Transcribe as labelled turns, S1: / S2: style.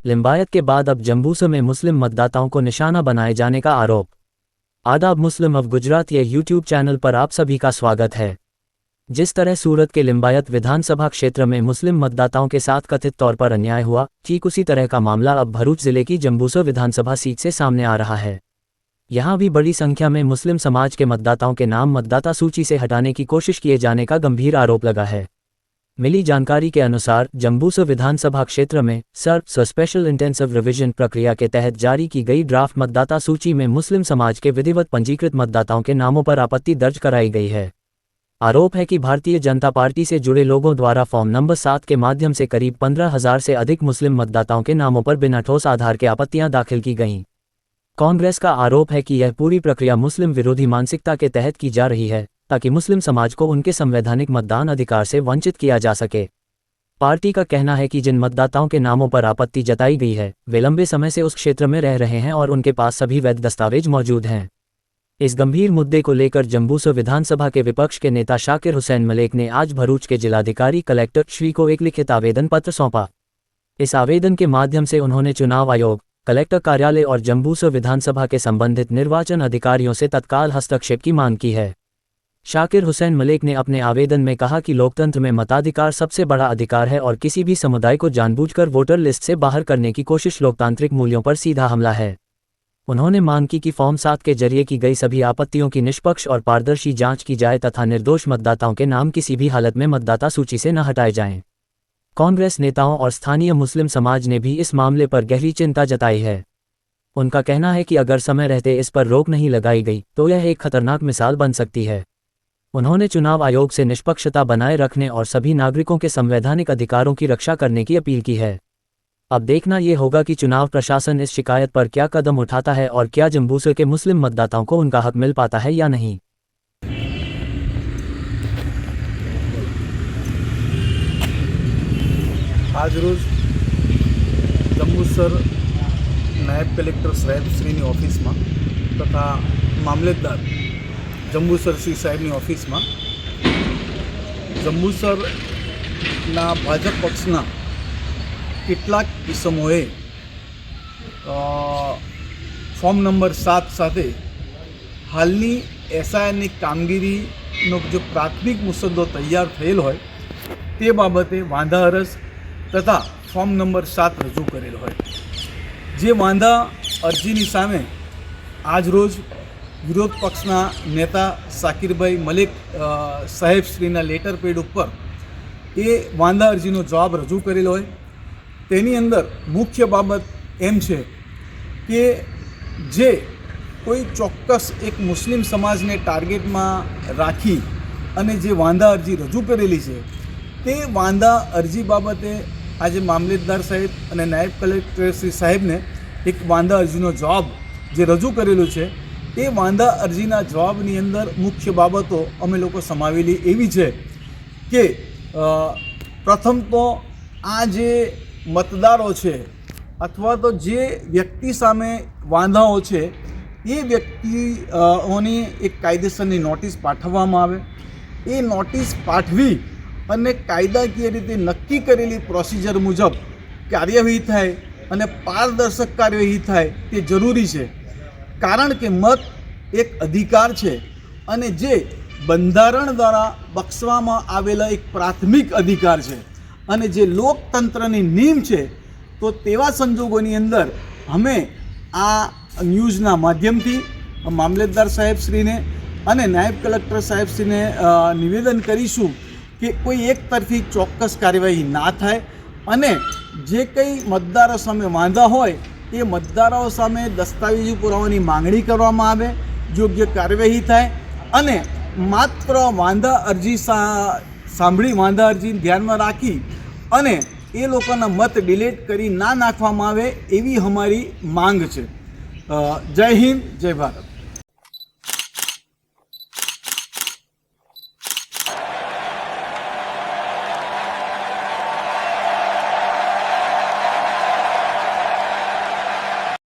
S1: लिंबायत के बाद अब जंबूसर में मुस्लिम मतदाताओं को निशाना बनाए जाने का आरोप। आदाब, मुस्लिम ऑफ गुजरात ये यूट्यूब चैनल पर आप सभी का स्वागत है। जिस तरह सूरत के लिंबायत विधानसभा क्षेत्र में मुस्लिम मतदाताओं के साथ कथित तौर पर अन्याय हुआ, ठीक उसी तरह का मामला अब भरूच जिले की जंबूसर विधानसभा सीट से सामने आ रहा है। यहां भी बड़ी संख्या में मुस्लिम समाज के मतदाताओं के नाम मतदाता सूची से हटाने की कोशिश किए जाने का गंभीर आरोप लगा है। मिली जानकारी के अनुसार जंबूसर विधानसभा क्षेत्र में स्पेशल इंटेंसिव रिवीजन प्रक्रिया के तहत जारी की गई ड्राफ्ट मतदाता सूची में मुस्लिम समाज के विधिवत पंजीकृत मतदाताओं के नामों पर आपत्ति दर्ज कराई गई है। आरोप है कि भारतीय जनता पार्टी से जुड़े लोगों द्वारा फॉर्म नंबर 7 के माध्यम से करीब 15,000 से अधिक मुस्लिम मतदाताओं के नामों पर बिना ठोस आधार के आपत्तियां दाखिल की गईं। कांग्रेस का आरोप है कि यह पूरी प्रक्रिया मुस्लिम विरोधी मानसिकता के तहत की जा रही है, ताकि मुस्लिम समाज को उनके संवैधानिक मतदान अधिकार से वंचित किया जा सके। पार्टी का कहना है कि जिन मतदाताओं के नामों पर आपत्ति जताई गई है, वे लंबे समय से उस क्षेत्र में रह रहे हैं और उनके पास सभी वैध दस्तावेज मौजूद हैं। इस गंभीर मुद्दे को लेकर जंबूसर विधानसभा के विपक्ष के नेता शाकिर हुसैन मलिक ने आज भरूच के जिलाधिकारी कलेक्टर श्री को एक लिखित आवेदन पत्र सौंपा। इस आवेदन के माध्यम से उन्होंने चुनाव आयोग, कलेक्टर कार्यालय और जंबूसर विधानसभा के संबंधित निर्वाचन अधिकारियों से तत्काल हस्तक्षेप की मांग की है। शाकिर हुसैन मलिक ने अपने आवेदन में कहा कि लोकतंत्र में मताधिकार सबसे बड़ा अधिकार है और किसी भी समुदाय को जानबूझकर वोटर लिस्ट से बाहर करने की कोशिश लोकतांत्रिक मूल्यों पर सीधा हमला है। उन्होंने मांग की कि फॉर्म 7 के जरिए की गई सभी आपत्तियों की निष्पक्ष और पारदर्शी जांच की जाए तथा निर्दोष मतदाताओं के नाम किसी भी हालत में मतदाता सूची से न हटाए जाएं। कांग्रेस नेताओं और स्थानीय मुस्लिम समाज ने भी इस मामले पर गहरी चिंता जताई है। उनका कहना है कि अगर समय रहते इस पर रोक नहीं लगाई गई तो यह एक खतरनाक मिसाल बन सकती है। उन्होंने चुनाव आयोग से निष्पक्षता बनाए रखने और सभी नागरिकों के संवैधानिक अधिकारों की रक्षा करने की अपील की है। अब देखना ये होगा कि चुनाव प्रशासन इस शिकायत पर क्या कदम उठाता है और क्या जंबूसर के मुस्लिम मतदाताओं को उनका हक मिल पाता है या नहीं।
S2: आज रोज जंबूसर नायब कलेक्टर साहेबश्रीની ઓફિસમાં તથા મામલતદાર જંબુસરશ્રી સાહેબની ઓફિસમાં જંબુસરના ભાજપ પક્ષના કેટલાક ઇસમોએ ફોર્મ નંબર 7 સાથે હાલની એસઆઈઆરની કામગીરીનો જે પ્રાથમિક મુસદ્દો તૈયાર થયેલ હોય તે બાબતે વાંધા અરજ તથા ફોર્મ નંબર 7 રજૂ કરેલ હોય। જે વાંધા અરજીની સામે આજ રોજ વિરોધ પક્ષના નેતા શાકિરભાઈ મલિક સાહેબશ્રીના લેટર પેડ ઉપર એ વાંધા અરજીનો જવાબ રજૂ કરેલો હોય। તેની અંદર મુખ્ય બાબત એમ છે કે જે કોઈ ચોક્કસ એક મુસ્લિમ સમાજને ટાર્ગેટમાં રાખી અને જે વાંધા અરજી રજૂ કરેલી છે તે વાંધા અરજી બાબતે આજે મામલતદાર સાહેબ અને નાયબ કલેક્ટર શ્રી સાહેબને એક વાંધા અરજીનો જવાબ જે રજૂ કરેલું છે તે વાંધા અરજીના જવાબની અંદર મુખ્ય બાબતો અમે લોકો સમાવેલી એવી છે કે પ્રથમ તો આ જે મતદારો છે અથવા તો જે વ્યક્તિ સામે વાંધાઓ છે એ વ્યક્તિઓની એક કાયદેસરની નોટિસ પાઠવવામાં આવે। એ નોટિસ પાઠવી અને કાયદાકીય રીતે નક્કી કરેલી પ્રોસિજર મુજબ કાર્યવાહી થાય અને પારદર્શક કાર્યવાહી થાય તે જરૂરી છે। કારણ કે મત એક અધિકાર છે અને જે બંધારણ દ્વારા બક્ષવામાં આવેલા એક પ્રાથમિક અધિકાર છે અને જે લોકતંત્રની નીમ છે। તો તેવા સંજોગોની અંદર અમે આ ન્યૂઝના માધ્યમથી મામલતદાર સાહેબશ્રીને અને નાયબ કલેક્ટર સાહેબશ્રીને નિવેદન કરીશું કે કોઈ એક તરફી ચોક્કસ કાર્યવાહી ના થાય અને જે કંઈ મતદારો સામે વાંધા હોય એ મતદારો સામે દસ્તાવેજી પુરાવાની માંગણી કરવામાં આવે, યોગ્ય કાર્યવાહી થાય અને માત્ર વાંધા અરજી સાંભળી વાંધા અરજી ધ્યાનમાં રાખી અને એ લોકોના મત ડિલીટ કરી ના નાખવામાં આવે એવી અમારી માંગ છે। જય હિન્દ, જય ભારત।